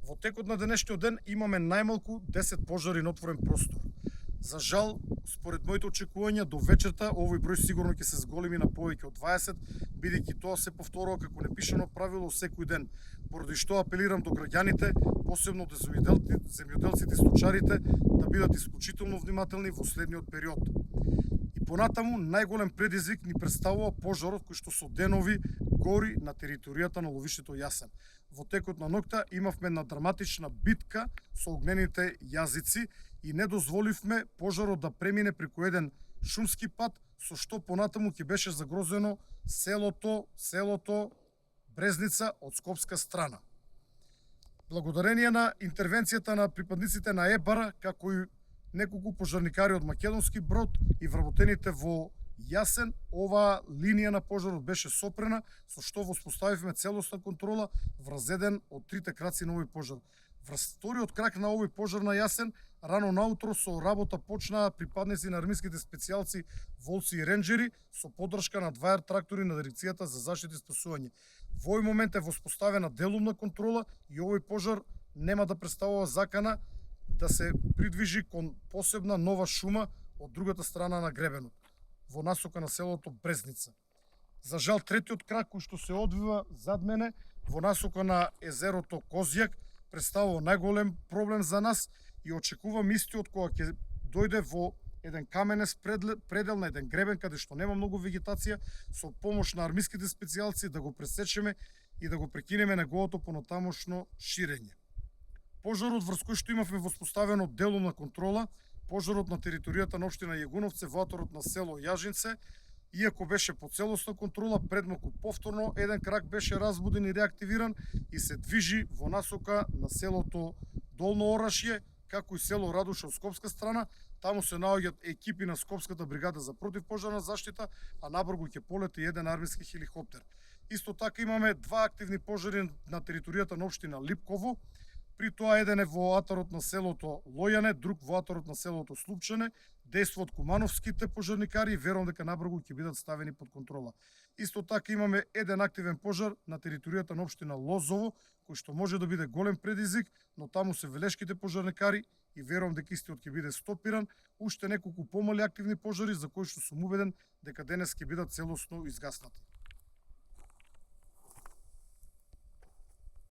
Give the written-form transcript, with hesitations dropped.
Во текот на денешниот ден имаме најмалку 10 пожари на отворен простор. За жал, според моите очекувања, до вечерта овој број сигурно ќе се зголеми на повеќе од 20, бидејќи тоа се повторува како непишано правило секој ден. Поради што апелирам до граѓаните, посебно до земјоделците и сточарите, да бидат исклучително внимателни во следниот период. И понатаму, најголем предизвик ни представува пожарот кој што со денови гори на територијата на ловиштето Јасен. Во текот на ноќта имавме една драматична битка со огнените јазици и не дозволивме пожарот да премине преку еден шумски пат, со што понатаму ќе беше загрозено селото Брезница од скопска страна. Благодарение на интервенцијата на припадниците на ЕБАР, како и неколку пожарникари од македонски брод и вработените во Јасен, оваа линија на пожарот беше сопрена, со што воспоставивме целосна контрола врз еден од трите краци на овој пожар. Врз вториот крак на овој пожар на Јасен, рано наутро со работа почнаа припадници на армиските специјалци волци и ренџери со поддршка на 2 трактори на Дирекцијата за заштита и спасување. Во овој момент е воспоставена делумна контрола и овој пожар нема да представува закана да се придвижи кон посебна нова шума од другата страна на гребенот, во насока на селото Брезница. За жал, третиот крак кој што се одвива зад мене во насока на езерото Козјак представува најголем проблем за нас и очекувам истиот кога ќе дојде во еден каменес предел на еден гребен каде што нема многу вегетација, со помош на армиските специјалци да го пресечеме и да го прекинеме неговото понатамошно ширење. Пожарот врз кој што имавме воспоставено делумна контрола, пожарот на територијата на општина Јагуновце, во аторот на село Јажинце, иако беше по целосна контрола, предмалку повторно еден крак беше разбуден и реактивиран и се движи во насока на селото Долно Орашје, како и село Радуша од скопска страна. Таму се наоѓаат екипи на Скопската бригада за противпожарна заштита, а набргу ќе полети еден армиски хеликоптер. Исто така имаме 2 активни пожари на територијата на општина Липково. При тоа еден е во аторот на селото Лојане, друг во аторот на селото Слупчане, дејствуваат кумановските пожарникари и верувам дека набргу ќе бидат ставени под контрола. Исто така имаме еден активен пожар на територијата на општина Лозово, кој што може да биде голем предизвик, но таму се велешките пожарникари и верувам дека истиот ќе биде стопиран. Уште неколку помали активни пожари за кои што сум убеден дека денес ќе бидат целосно изгаснати.